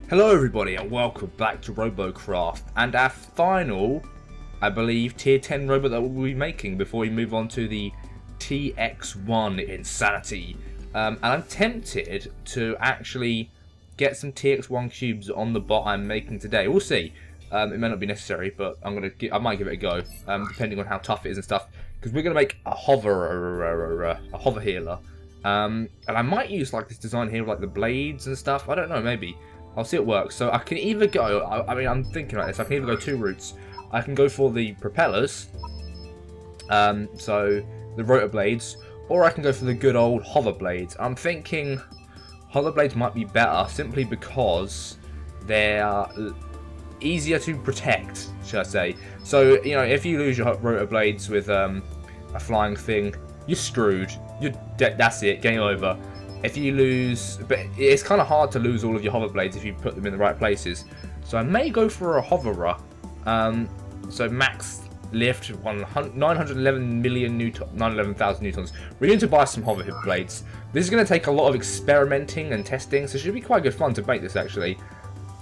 Hello everybody and welcome back to Robocraft and our final, I believe, tier 10 robot that we'll be making before we move on to the TX1 Insanity. And I'm tempted to actually get some TX1 cubes on the bot I'm making today. We'll see. It may not be necessary, but I might give it a go, depending on how tough it is and stuff. Because we're gonna make a hover healer, and I might use like this design here, with, like the blades and stuff. I don't know, maybe. I'll see it works. So I can either go, I mean, I'm thinking like this, I can either go two routes. I can go for the propellers, so the rotor blades, or I can go for the good old hover blades. I'm thinking hover blades might be better, simply because they're easier to protect, should I say. So, you know, if you lose your rotor blades with a flying thing, you're screwed. You're dead. That's it, game over. If you lose, but it's kind of hard to lose all of your hover blades if you put them in the right places. So I may go for a hoverer. So max lift 911 million newton, 911,000 newtons. We're going to buy some hover blades. This is going to take a lot of experimenting and testing, so it should be quite good fun to make this actually.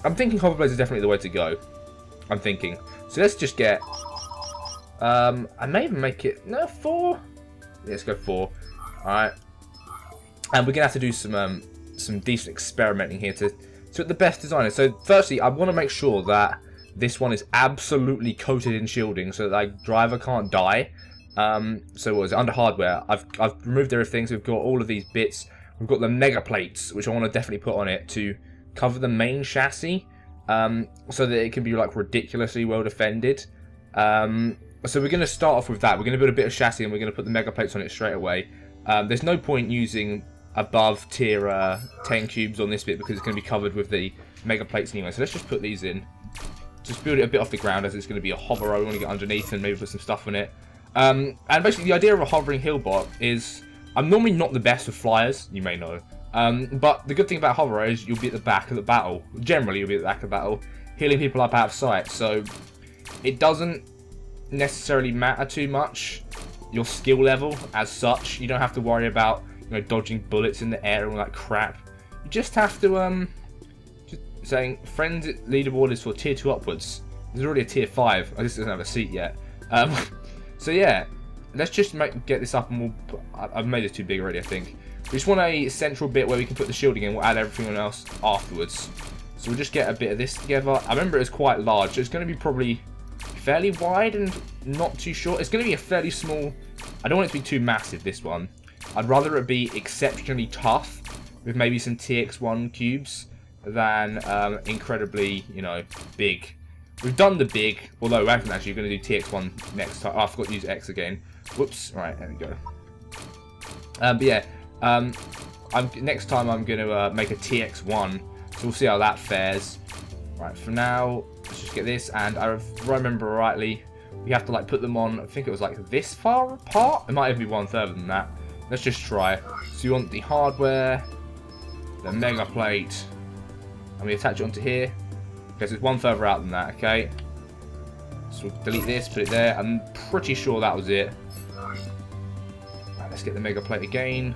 I'm thinking hover blades is definitely the way to go. I'm thinking. So let's just get. I may even make it 4. Let's go 4. All right. And we're gonna have to do some decent experimenting here to get the best design. So firstly, I want to make sure that this one is absolutely coated in shielding, so that the driver can't die. So what was it? Under hardware, I've removed everything. So we've got all of these bits. We've got the mega plates, which I want to definitely put on it to cover the main chassis, so that it can be like ridiculously well defended. So we're gonna start off with that. We're gonna build a bit of chassis, and we're gonna put the mega plates on it straight away. There's no point using above tier 10 cubes on this bit because it's going to be covered with the mega plates anyway. So let's just put these in. Just build it a bit off the ground, as it's going to be a hover. I want to get underneath and maybe put some stuff on it. And basically the idea of a hovering hill bot is, I'm normally not the best with flyers, you may know. But the good thing about hover is you'll be at the back of the battle. Generally you'll be at the back of the battle, healing people up out of sight. So it doesn't necessarily matter too much your skill level as such. You don't have to worry about, you know, dodging bullets in the air and all that crap. You just have to just saying friends leaderboard is for tier 2 upwards. There's already a tier 5. I just doesn't have a seat yet. So yeah, let's just get this up, and I've made it too big already, I think. We just want a central bit where we can put the shielding in. We'll add everything else afterwards. So we'll just get a bit of this together. I remember it was quite large, so it's going to be probably fairly wide and not too short. It's going to be a fairly small. I don't want it to be too massive, this one. I'd rather it be exceptionally tough with maybe some TX1 cubes than incredibly, you know, big. We've done the big, although we haven't actually. We're going to do TX1 next time. Oh, I forgot to use X again. Whoops. Right, there we go. But yeah, next time I'm going to make a TX1, so we'll see how that fares. Right, for now, let's just get this, and if I remember rightly, we have to like put them on, I think it was like this far apart? It might even be one further than that. Let's just try. So you want the hardware, the mega plate, and we attach it onto here. Okay, so it's one further out than that, okay? So we'll delete this, put it there. I'm pretty sure that was it. Right, let's get the mega plate again.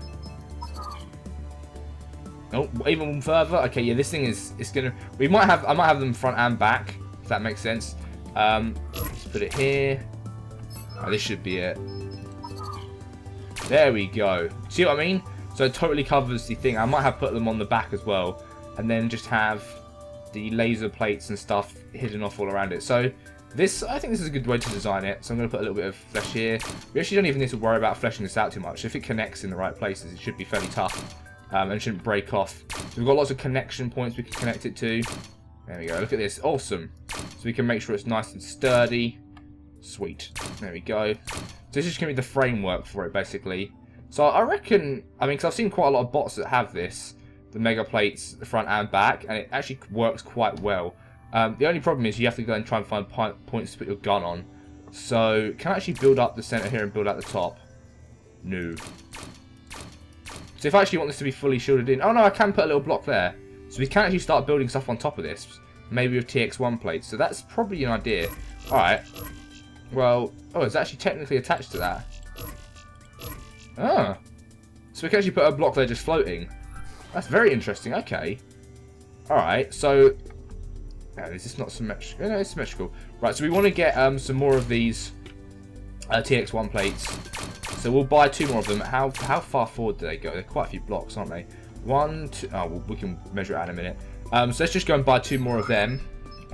Oh, even one further. Okay, yeah, this thing is, it's gonna. I might have them front and back, if that makes sense. Let's put it here. Oh, this should be it. There we go. See what I mean? So it totally covers the thing. I might have put them on the back as well, and then just have the laser plates and stuff hidden off all around it. So this, I think this is a good way to design it. So I'm going to put a little bit of flesh here. We actually don't even need to worry about fleshing this out too much. If it connects in the right places, it should be fairly tough. And it shouldn't break off. So we've got lots of connection points we can connect it to. There we go. Look at this. Awesome. So we can make sure it's nice and sturdy. Sweet. There we go. So this is going to be the framework for it, basically. So I reckon, I mean, because I've seen quite a lot of bots that have this, the mega plates, the front and back, and it actually works quite well. The only problem is you have to go and try and find points to put your gun on. So can I actually build up the center here and build out the top? No. So if I actually want this to be fully shielded in... Oh no, I can put a little block there. So we can actually start building stuff on top of this. Maybe with TX1 plates. So that's probably an idea. Alright. Well... Oh, it's actually technically attached to that. Ah. So we can actually put a block there just floating. That's very interesting. Okay. Alright, so... is this not symmetrical? No, it's symmetrical. Right, so we want to get some more of these TX1 plates. So we'll buy 2 more of them. How far forward do they go? They're quite a few blocks, aren't they? 1, 2... Oh, well, we can measure it out in a minute. So let's just go and buy 2 more of them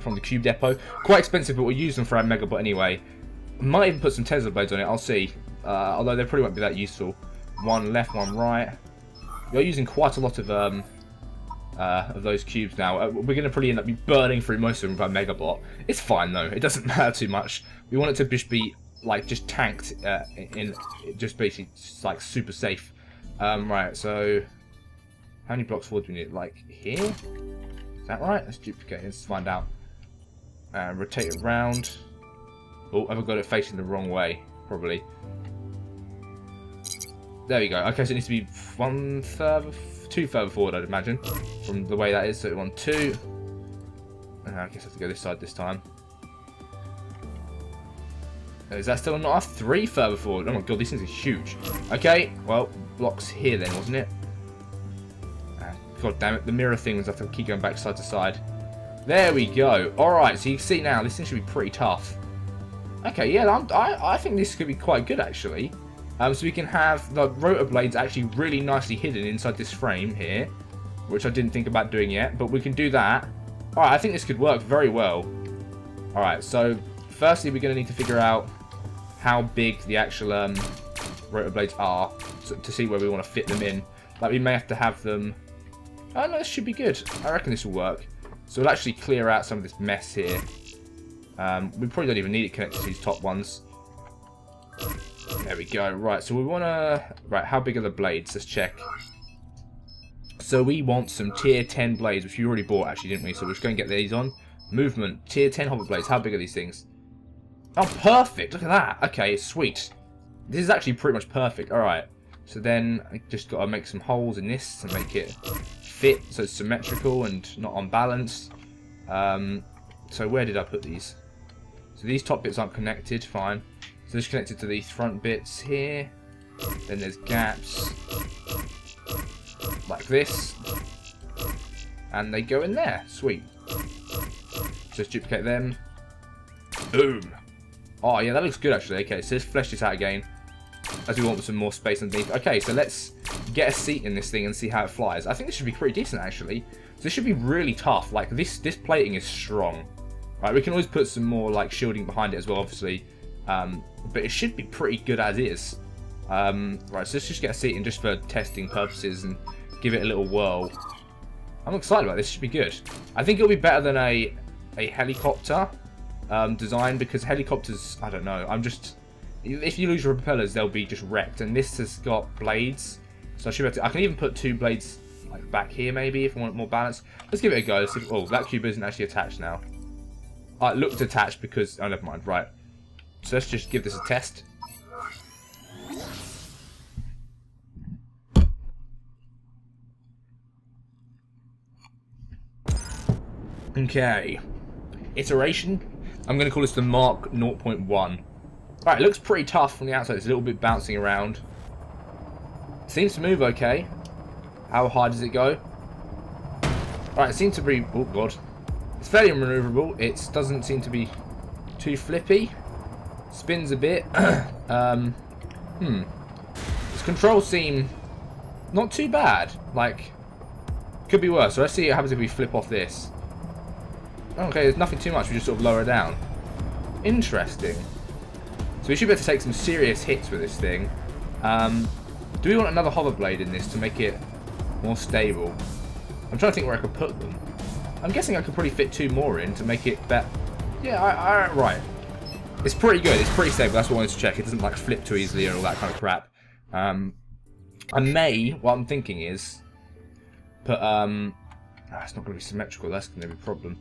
from the cube depot. Quite expensive, but we'll use them for our Megabot anyway. Might even put some Tesla blades on it, I'll see. Although they probably won't be that useful. 1 left, 1 right. We're using quite a lot of those cubes now. We're going to probably end up burning through most of them with our Megabot. It's fine though, it doesn't matter too much. We want it to just be like just tanked in just basically like super safe. Right, so how many blocks forward do we need? Like here? Is that right? Let's duplicate it. Let's find out. Rotate it around. Oh, have I got it facing the wrong way? Probably. There we go. Okay, so it needs to be 2 further forward, I'd imagine, from the way that is. So 1, 2. I guess I have to go this side this time. Is that still not 3 further forward? Oh my god, these things are huge. Okay, well, blocks here then, wasn't it? God damn it, the mirror things have to keep going back side to side. There we go. Alright, so you can see now, this thing should be pretty tough. Okay, yeah, I think this could be quite good actually. So we can have the rotor blades actually really nicely hidden inside this frame here, which I didn't think about doing yet, but we can do that. Alright, I think this could work very well. Alright, so firstly we're going to need to figure out how big the actual rotor blades are to see where we want to fit them in. Like we may have to have them... Oh no, this should be good. I reckon this will work. So we'll actually clear out some of this mess here. We probably don't even need it connected to these top ones. There we go. Right, so we want to... Right, how big are the blades? Let's check. So we want some tier 10 blades, which we already bought actually, didn't we? So we're just going to get these on. Movement. Tier 10 hover blades. How big are these things? Oh, perfect. Look at that. Okay, sweet. This is actually pretty much perfect. Alright. So then I just got to make some holes in this to make it fit so it's symmetrical and not unbalanced. So where did I put these? So these top bits aren't connected. Fine. So it's connected to these front bits here. Then there's gaps like this. And they go in there. Sweet. Just duplicate them. Boom. Oh, yeah, that looks good, actually. Okay, so let's flesh this out again, as we want some more space underneath. Okay, so let's get a seat in this thing and see how it flies. I think this should be pretty decent, actually. So this should be really tough. Like, this plating is strong. Right, we can always put some more, like, shielding behind it as well, obviously. But it should be pretty good as is. Right, so let's just get a seat in just for testing purposes and give it a little whirl. I'm excited about this. It should be good. I think it'll be better than a helicopter design, because helicopters, I don't know, if you lose your propellers, they'll be just wrecked, and this has got blades, so I should be able to, I can even put 2 blades like back here maybe if I want more balance. Let's give it a go. Let's see if, oh, that cube isn't actually attached now. It looked attached because, oh, never mind. Right, so let's just give this a test. Okay, iteration. I'm going to call this the Mark 0.1. Alright, it looks pretty tough from the outside. It's a little bit bouncing around. Seems to move okay. How high does it go? Alright, it seems to be... Oh, God. It's fairly maneuverable. It doesn't seem to be too flippy. Spins a bit. Its controls seem not too bad. Like, could be worse. So let's see what happens if we flip off this. Okay, there's nothing too much. We just sort of lower it down. Interesting. So we should be able to take some serious hits with this thing. Do we want another hover blade in this to make it more stable? I'm trying to think where I could put them. I'm guessing I could probably fit 2 more in to make it better. Yeah, right. It's pretty good. It's pretty stable. That's what I wanted to check. It doesn't like flip too easily and all that kind of crap. I may, what I'm thinking is, put, it's not going to be symmetrical. That's going to be a problem.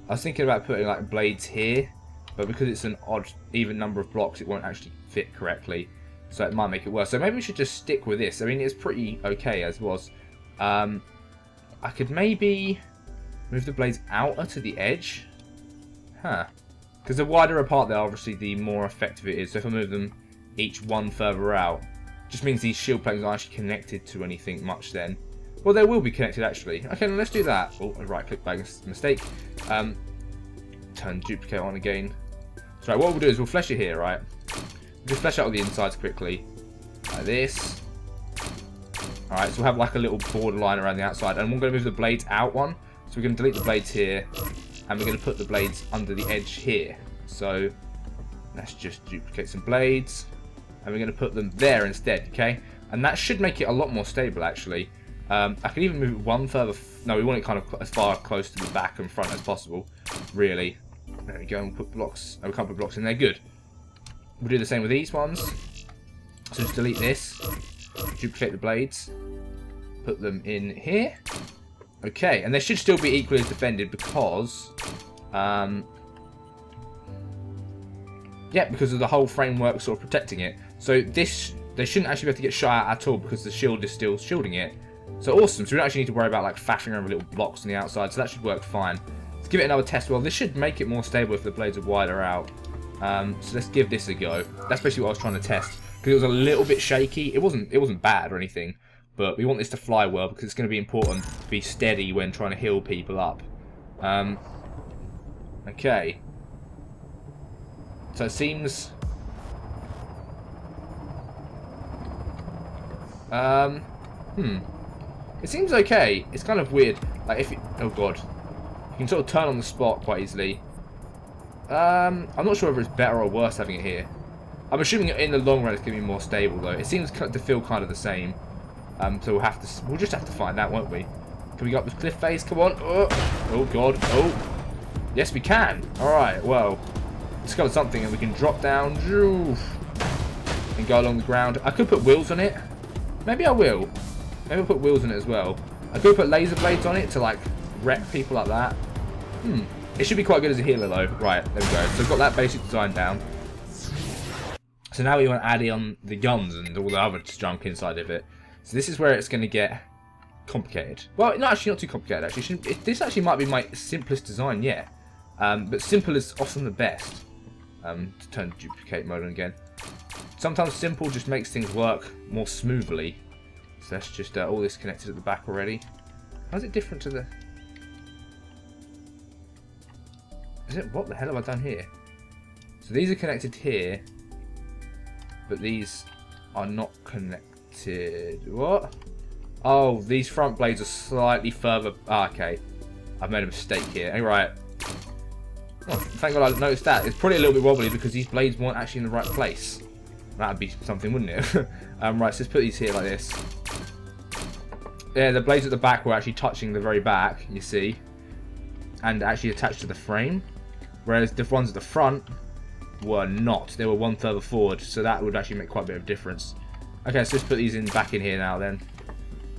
I was thinking about putting like blades here, but because it's an odd, even number of blocks, it won't actually fit correctly. So it might make it worse. So maybe we should just stick with this. I mean, it's pretty okay as was. I could maybe move the blades outer to the edge. Huh. Because the wider apart they are, obviously, the more effective it is. So if I move them each one further out, just means these shield plates aren't actually connected to anything much then. Well, they will be connected actually. Okay, let's do that. Oh, right click by mistake. Turn duplicate on again. So right, what we'll do is we'll flesh it here, right? Just flesh out all the insides quickly. Like this. Alright, so we'll have like a little border line around the outside. And we're going to move the blades out one. So we're going to delete the blades here. And we're going to put the blades under the edge here. So let's just duplicate some blades. And we're going to put them there instead, okay? And that should make it a lot more stable, actually. I can even move it one further. No, we want it kind of as far close to the back and front as possible, really. There we go, and we'll put blocks. Oh, we can't put blocks in there, good. We'll do the same with these ones. So just delete this. Duplicate the blades. Put them in here. Okay, and they should still be equally as defended because... yeah, because of the whole framework sort of protecting it. So this, they shouldn't actually be able to get shot at all because the shield is still shielding it. So awesome. So we don't actually need to worry about like faffing around with little blocks on the outside. So that should work fine. Let's give it another test. Well, this should make it more stable if the blades are wider out. So let's give this a go. That's basically what I was trying to test because it was a little bit shaky. It wasn't bad or anything, but we want this to fly well because it's going to be important to be steady when trying to heal people up. Okay. So it seems... It seems okay. It's kind of weird. Like if... oh god. You can sort of turn on the spot quite easily. I'm not sure whether it's better or worse having it here. I'm assuming in the long run it's going to be more stable though. It seems to feel kind of the same. So we'll just have to find out, won't we? Can we go up this cliff face? Come on. Oh god. Oh. Yes, we can. Alright, well. Discovered something and we can drop down and go along the ground. I could put wheels on it. Maybe I will. Maybe I'll put wheels on it as well. I could put laser blades on it to like wreck people like that. It should be quite good as a healer though. Right, there we go. So I've got that basic design down. So now we want to add in the guns and all the other junk inside of it. So this is where it's going to get complicated. Well, no, actually not too complicated actually. This actually might be my simplest design yet. But simple is often the best. To turn duplicate mode on again. Sometimes simple just makes things work more smoothly. So that's just all this connected at the back already. How's it different to the... is it... what the hell have I done here? So these are connected here. But these are not connected. What? Oh, these front blades are slightly further... ah, okay. I've made a mistake here. Alright. Oh, thank God I noticed that. It's probably a little bit wobbly because these blades weren't actually in the right place. That'd be something, wouldn't it? Right, so let's put these here like this. Yeah, the blades at the back were actually touching the very back, you see. And actually attached to the frame. Whereas the ones at the front were not. They were one further forward, so that would actually make quite a bit of difference. Okay, so let's put these back in here now then.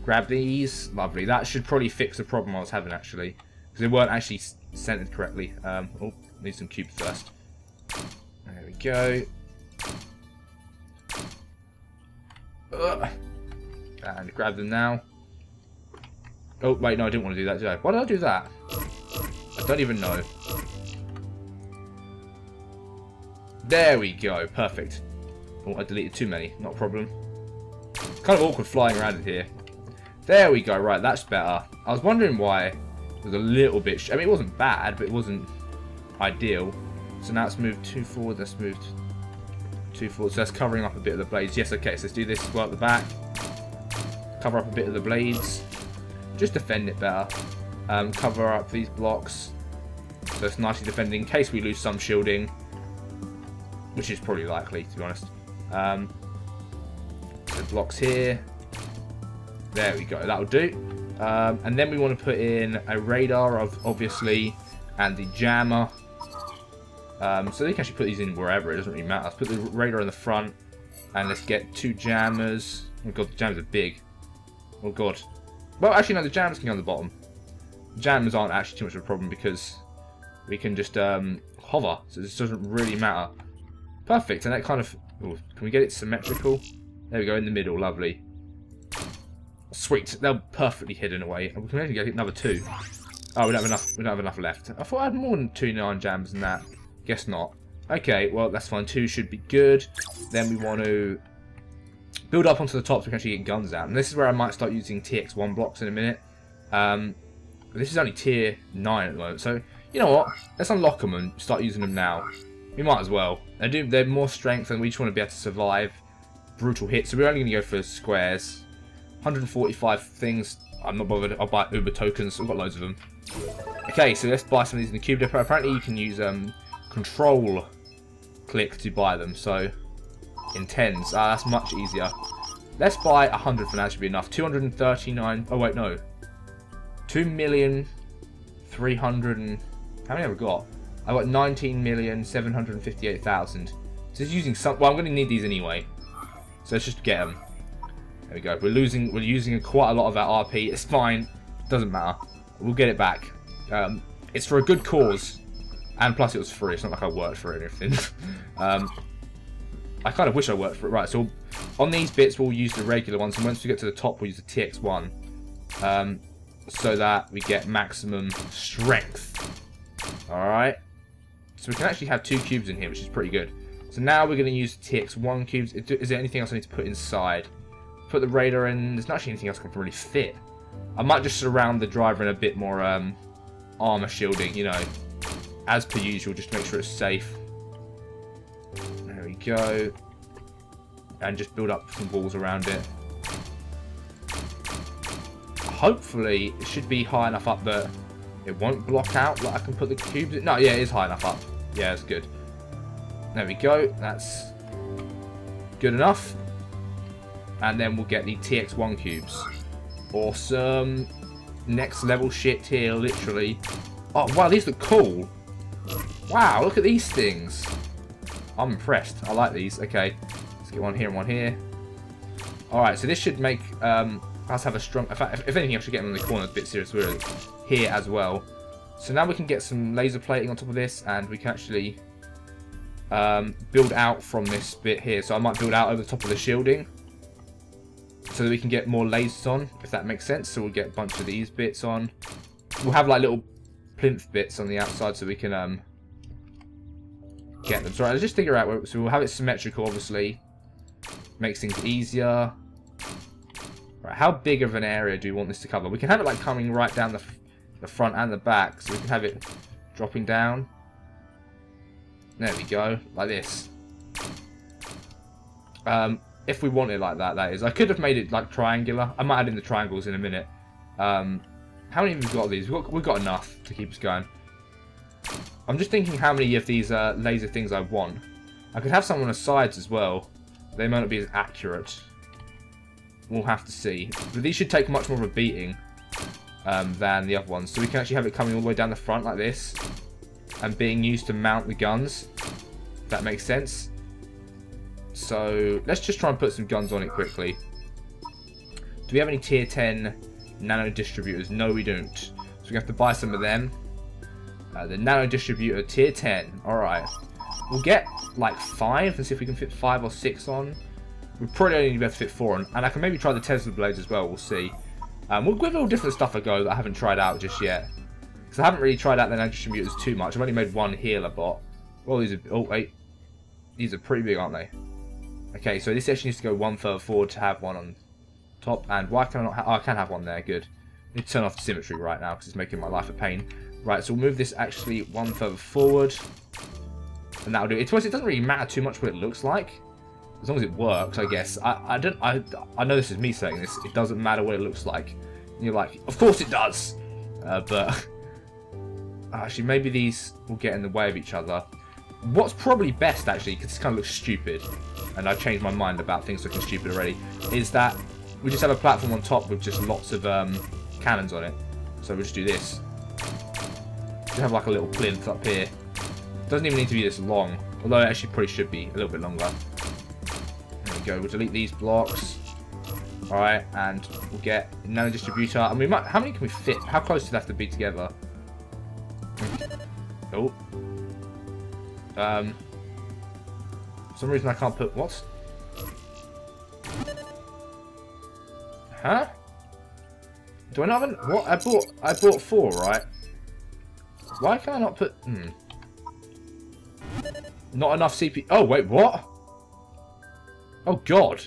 Grab these. Lovely. That should probably fix the problem I was having actually. Because they weren't actually centered correctly. Oh, need some cubes first. There we go. And grab them now. Oh, wait, no, I didn't want to do that, did I? Why did I do that? I don't even know. There we go. Perfect. Oh, I deleted too many. Not a problem. It's kind of awkward flying around in here. There we go. Right, that's better. I was wondering why it was a little bit... I mean, it wasn't bad, but it wasn't ideal. So now it's moved 2 forward. That's moved 2 forward. So that's covering up a bit of the blades. Yes, okay. So let's do this as well at the back. Cover up a bit of the blades. Just defend it better. Cover up these blocks. So it's nicely defended in case we lose some shielding. Which is probably likely, to be honest. The blocks here. There we go. That'll do. And then we want to put in a radar, obviously, and the jammer. So they can actually put these in wherever. It doesn't really matter. Let's put the radar in the front. And let's get 2 jammers. Oh god, the jammers are big. Oh god. Well, actually, no, the jammers can go on the bottom. The jammers aren't actually too much of a problem because we can just hover. So this doesn't really matter. Perfect. And that kind of... ooh, can we get it symmetrical? There we go, in the middle. Lovely. Sweet. They're perfectly hidden away. We can only get another 2. Oh, we don't have enough. We don't have enough left. I thought I had more than 2 9 jammers than that. Guess not. Okay, well, that's fine. 2 should be good. Then we want to build up onto the top so we can actually get guns out. And this is where I might start using TX1 blocks in a minute. This is only tier 9 at the moment, so you know what? Let's unlock them and start using them now. We might as well. They're more strength, and we just want to be able to survive brutal hits. So we're only going to go for squares. 145 things. I'm not bothered. I'll buy Uber tokens. We've got loads of them. Okay, so let's buy some of these in the cube depot. Apparently you can use control click to buy them. So in tens, that's much easier. Let's buy 100 for now. Should be enough. 239. Oh wait, no. 2,300,000 and how many have I got? I've got 19,758,000. So it's using some. Well, I'm going to need these anyway. So let's just get them. There we go. We're using quite a lot of our RP. It's fine. Doesn't matter. We'll get it back. It's for a good cause, and plus it was free. It's not like I worked for it or anything. I kind of wish I worked for it. Right. So on these bits we'll use the regular ones, and once we get to the top we'll use the TX1, so that we get maximum strength. All right. So we can actually have 2 cubes in here, which is pretty good. So now we're going to use TX1 cubes. Is there anything else I need to put inside? Put the radar in. There's not actually anything else that can really fit. I might just surround the driver in a bit more armor shielding, you know, as per usual, just to make sure it's safe. There we go. And just build up some walls around it. Hopefully, it should be high enough up that it won't block out. Like I can put the cubes in. No, yeah, it is high enough up. Yeah, it's good. There we go. That's good enough. And then we'll get the TX1 cubes. Awesome. Next level shit here, literally. Oh, wow, these look cool. Wow, look at these things. I'm impressed. I like these. Okay, let's get one here and one here. Alright, so this should make us have a strong... In fact, if anything, I should get them in the corner a bit serious. We're here as well. So now we can get some laser plating on top of this, and we can actually build out from this bit here. So I might build out over the top of the shielding, so that we can get more lasers on, if that makes sense. So we'll get a bunch of these bits on. We'll have like little plinth bits on the outside so we can get them. So right, let's just figure out, so we'll have it symmetrical, obviously. Makes things easier. Right, how big of an area do we want this to cover? We can have it like coming right down the front and the back, so we can have it dropping down. There we go, like this. If we want it like that, that is. I could have made it like triangular. I might add in the triangles in a minute. How many have we got of these? We've got enough to keep us going. I'm just thinking how many of these laser things I want. I could have some on the sides as well. They might not be as accurate. We'll have to see. But these should take much more of a beating than the other ones. So we can actually have it coming all the way down the front like this, and being used to mount the guns. If that makes sense. So let's just try and put some guns on it quickly. Do we have any tier 10 nano distributors? No, we don't. So we have to buy some of them. The nano distributor tier 10. Alright. We'll get like 5 and see if we can fit 5 or 6 on. We'll probably only be able to fit 4 on. And I can maybe try the Tesla blades as well. We'll see. We'll give all different stuff a go that I haven't tried out just yet. Because I haven't really tried out the nano distributors too much. I've only made one healer bot. Well, these are... Oh, wait. These are pretty big, aren't they? Okay, so this actually needs to go one further forward to have one on top. And why can I not have... Oh, I can have one there. Good. I need to turn off the symmetry right now because it's making my life a pain. Right, so we'll move this actually one further forward. And that'll do it. To us, it doesn't really matter too much what it looks like. As long as it works, I guess. I know this is me saying this. It doesn't matter what it looks like. And you're like, of course it does! But... actually, maybe these will get in the way of each other. What's probably best, actually, because this kind of looks stupid, and I've changed my mind about things looking stupid already, is that we just have a platform on top with just lots of cannons on it. So we'll just do this. We have like a little plinth up here. Doesn't even need to be this long, although it actually probably should be a little bit longer. There we go. We'll delete these blocks. All right, and we'll get a nano distributor. And we might. How many can we fit? How close do they have to be together? Oh. For some reason I can't put what? Huh? Do I not have what? I bought 4, right? Why can I not put Not enough CPU. Oh wait, what? Oh god.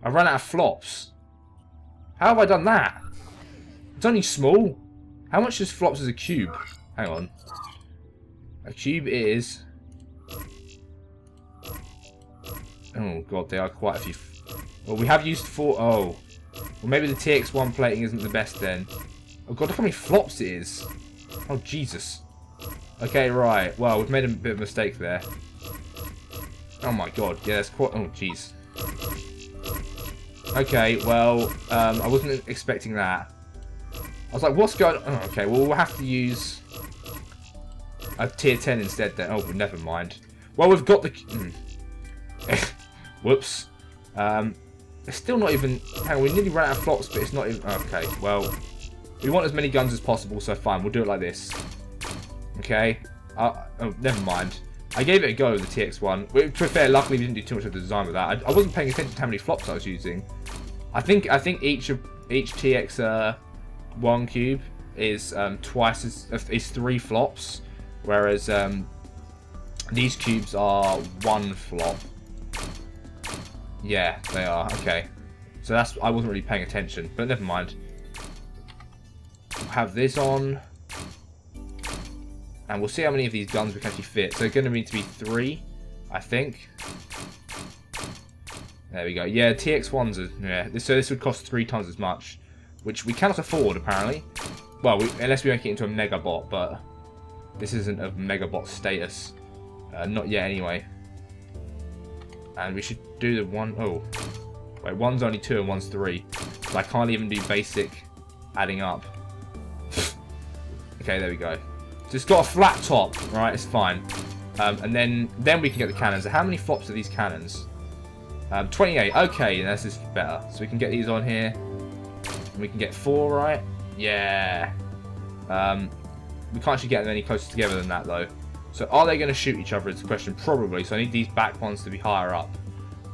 I ran out of flops. How have I done that? It's only small. How much is flops as a cube? Hang on. A cube is... Oh god, there are quite a few. Well, we have used 4. Oh. Well, maybe the TX1 plating isn't the best then. Oh god, look how many flops it is. Oh, Jesus. Okay, right. Well, we've made a bit of a mistake there. Oh my god. Yeah, that's quite... Oh, jeez. Okay, well, I wasn't expecting that. I was like, what's going on? Oh, okay, well, we'll have to use a tier 10 instead then. Oh, never mind. Well, we've got the... Whoops. It's still not even... Hang on, we nearly ran out of flops, but it's not even... Okay, well... We want as many guns as possible, so fine. We'll do it like this. Okay. Oh, never mind. I gave it a go with the TX1. To be fair, luckily we didn't do too much of the design with that. I wasn't paying attention to how many flops I was using. I think each TX1 cube is twice as... is 3 flops. Whereas these cubes are 1 flop. Yeah, they are. Okay. So that's... I wasn't really paying attention, but never mind. We'll have this on. And we'll see how many of these guns we can actually fit. So they're going to need to be 3, I think. There we go. Yeah, TX1s are... Yeah, so this would cost 3 times as much. Which we cannot afford, apparently. Well, unless we make it into a Megabot, but... This isn't of Megabot status. Not yet, anyway. And we should do the one... Oh. Wait, one's only 2 and one's 3. So I can't even do basic adding up. Okay, there we go. So it's got a flat top, right? It's fine. And then we can get the cannons. So how many flops are these cannons? 28. Okay, this is better. So we can get these on here. And we can get 4, right? Yeah. We can't actually get them any closer together than that, though. So are they going to shoot each other is the question. Probably. So I need these back ones to be higher up.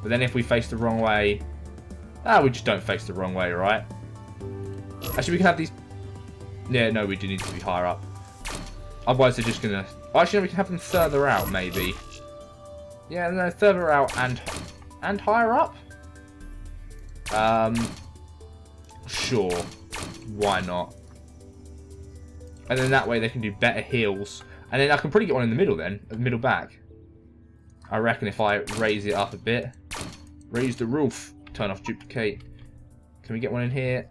But then if we face the wrong way... we just don't face the wrong way, right? Actually, we can have these... Yeah, no, we do need to be higher up. Otherwise, they're just going to... Oh, actually, no, we can have them further out, maybe. Yeah, no, further out and higher up? Sure. Why not? And then that way they can do better heals. And then I can probably get one in the middle then. The middle back. I reckon if I raise it up a bit. Raise the roof. Turn off duplicate. Can we get one in here?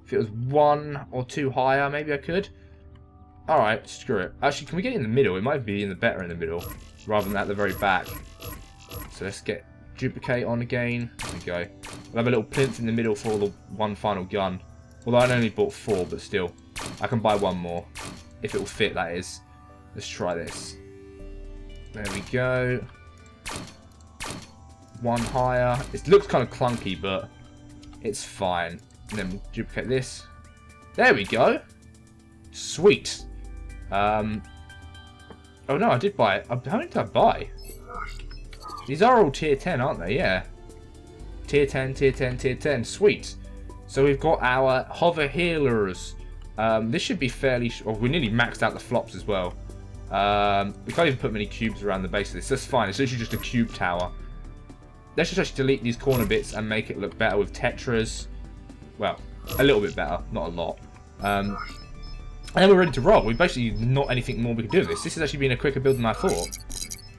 If it was 1 or 2 higher, maybe I could. Alright, screw it. Actually, can we get it in the middle? It might be better in the middle. Rather than at the very back. So let's get duplicate on again. There we go. We'll have a little plinth in the middle for the one final gun. Although I only bought 4, but still. I can buy 1 more. If it will fit, that is. Let's try this. There we go. 1 higher. It looks kind of clunky, but it's fine. And then we'll duplicate this. There we go. Sweet. Oh no, I did buy it. How many did I buy? These are all tier 10, aren't they? Yeah. Tier 10, tier 10, tier 10. Sweet. So we've got our hover healers. This should be fairly... we nearly maxed out the flops as well. We can't even put many cubes around the base of this. That's fine. It's literally just a cube tower. Let's just actually delete these corner bits and make it look better with tetras. Well, a little bit better. Not a lot. And then we're ready to roll. We've basically not anything more we can do with this. This has actually been a quicker build than I thought.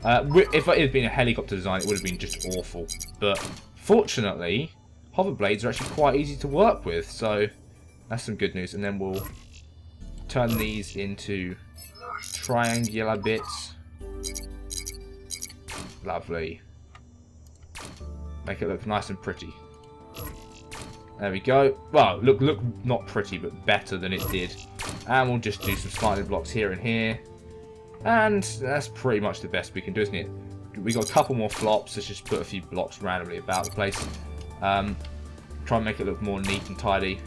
If it had been a helicopter design, it would have been just awful. But fortunately, hover blades are actually quite easy to work with. So that's some good news. And then we'll turn these into triangular bits. Lovely. Make it look nice and pretty. There we go. Well, look not pretty, but better than it did. And we'll just do some sliding blocks here and here. And that's pretty much the best we can do, isn't it? We got a couple more flops. Let's just put a few blocks randomly about the place. Try and make it look more neat and tidy.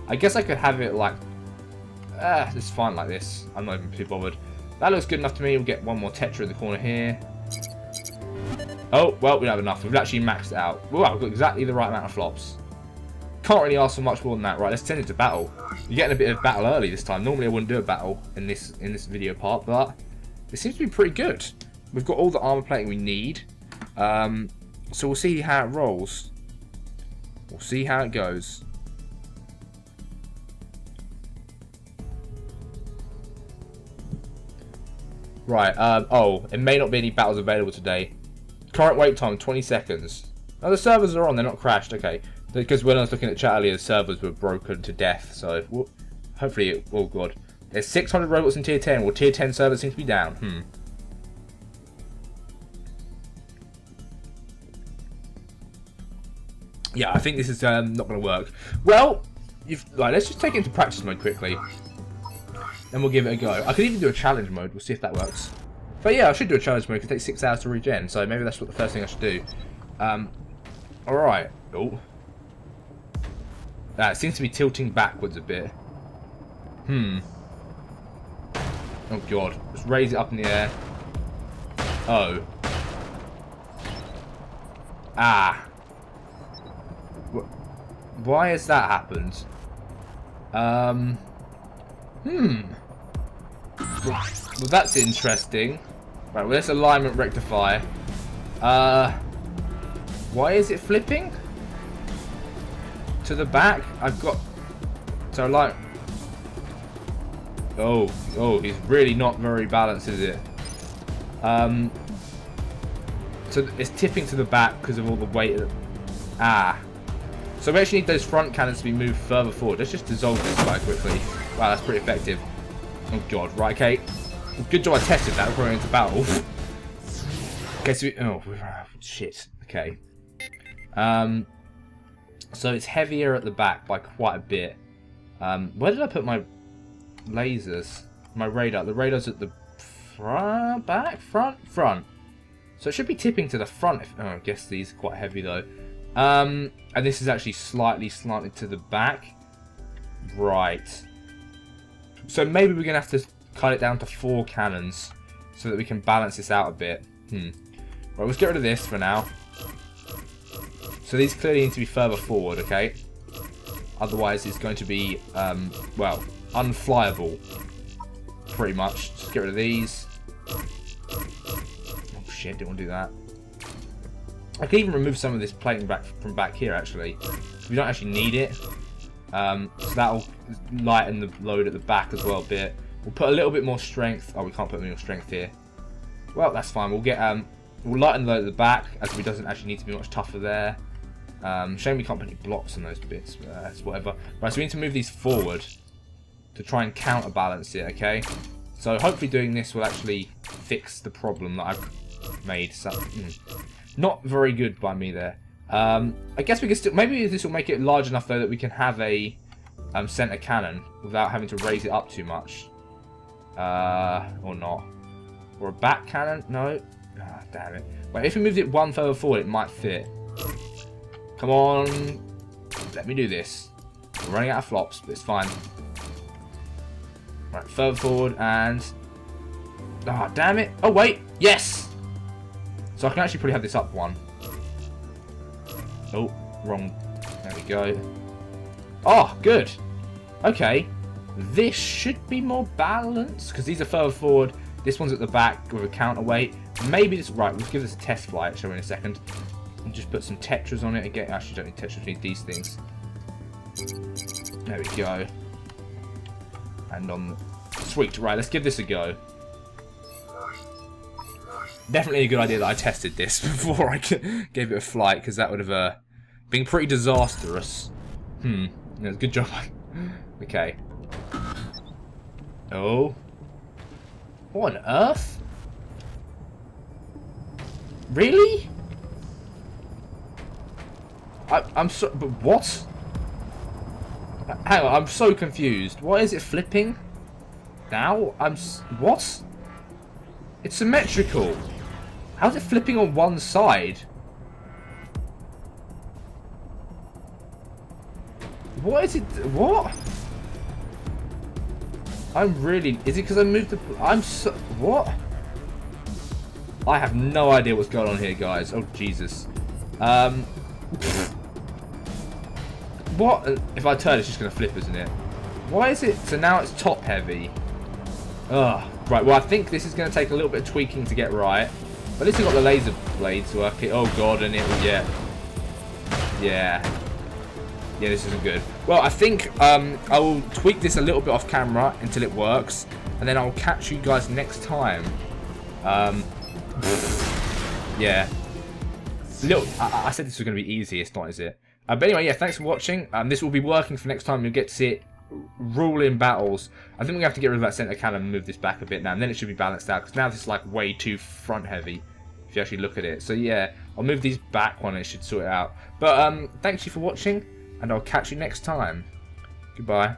I guess I could have it like... it's fine like this. I'm not even too bothered. That looks good enough to me. We'll get 1 more tetra in the corner here. Oh, well, we don't have enough. We've actually maxed it out. Wow, we've got exactly the right amount of flops. Can't really ask for much more than that. Right, let's send it to battle. You're getting a bit of battle early this time. Normally I wouldn't do a battle in this video part, but it seems to be pretty good. We've got all the armor plating we need. So we'll see how it rolls. We'll see how it goes. Right, oh, it may not be any battles available today. Current wait time, 20 seconds. Oh, the servers are on, they're not crashed, okay. Because when I was looking at chat earlier, the servers were broken to death, so hopefully, oh god. There's 600 robots in tier 10, well tier 10 servers seem to be down, Yeah, I think this is not going to work. Well, right, let's just take it into practice mode quickly. Then we'll give it a go. I could even do a challenge mode. We'll see if that works. But yeah, I should do a challenge mode because it takes 6 hours to regen. So maybe that's what the first thing I should do. Alright. Oh. It seems to be tilting backwards a bit. Oh god. Let's raise it up in the air. Oh. Ah. Why has that happened? Well, that's interesting. Right, well, let's alignment rectify. Why is it flipping? To the back? I've got... So, like... Oh, he's really not very balanced, is it? So, it's tipping to the back because of all the weight of the... So we actually need those front cannons to be moved further forward. Let's just dissolve this guy quickly. Wow, that's pretty effective. Oh god, right, okay. Good job I tested that before I went into battle. Okay, so shit. Okay. So it's heavier at the back by quite a bit. Where did I put my lasers? My radar. The radar's at the front, back, front. So it should be tipping to the front. I guess these are quite heavy though. And this is actually slightly slanted to the back. Right. So maybe we're going to have to cut it down to 4 cannons so that we can balance this out a bit. Right, let's get rid of this for now. So these clearly need to be further forward, okay? Otherwise it's going to be, well, unflyable. Pretty much. Just get rid of these. Oh shit, didn't want to do that. I can even remove some of this plating back from back here, actually. We don't actually need it. So that'll lighten the load at the back as well a bit. We'll put a little bit more strength. Oh, we can't put any more strength here. Well, that's fine. We'll get we'll lighten the load at the back, as we doesn't actually need to be much tougher there. Shame we can't put any blocks on those bits. That's whatever. Right, so we need to move these forward to try and counterbalance it. Okay. So hopefully doing this will actually fix the problem that I've made. So, not very good by me there. I guess we can still... Maybe this will make it large enough, though, that we can have a center cannon without having to raise it up too much. Or not. Or a back cannon? No. Ah, damn it. Wait, if we moved it one further forward, it might fit. Come on. Let me do this. We're running out of flops, but it's fine. Right, further forward and... Ah, damn it. Oh, wait. Yes! So I can actually probably have this up one. Oh, wrong. There we go. Oh, good. Okay. This should be more balanced, because these are further forward. This one's at the back with a counterweight. Maybe this... Right, let's give this a test flight, shall we, in a second. And just put some tetras on it again. Actually, don't need tetras, we need these things. There we go. And on the... Sweet. Right, let's give this a go. Definitely a good idea that I tested this before I gave it a flight, because that would have been pretty disastrous. Yeah, good job. Okay. Oh. What on earth? Really? I'm so... But what? Hang on, I'm so confused. Why is it flipping? Now? What? It's symmetrical. How's it flipping on one side? What is it? What? I'm really... Is it because I moved the... I'm so... What? I have no idea what's going on here, guys. Oh, Jesus. What? If I turn, it's just going to flip, isn't it? Why is it... So now it's top heavy. Ugh. Right, well, I think this is going to take a little bit of tweaking to get right. But at least we've got the laser blades working. Oh, God, and it... Yeah. Yeah. Yeah, this isn't good. Well, I think I will tweak this a little bit off camera until it works, and then I'll catch you guys next time. Yeah. I said this was going to be easy. It's not, is it? But anyway, yeah, thanks for watching. This will be working for next time. You'll get to see it rule in battles. I think we have to get rid of that center cannon and move this back a bit now, and then it should be balanced out, because now this is like way too front heavy if you actually look at it. So yeah, I'll move these back one and it should sort it out. But thank you for watching, and I'll catch you next time. Goodbye.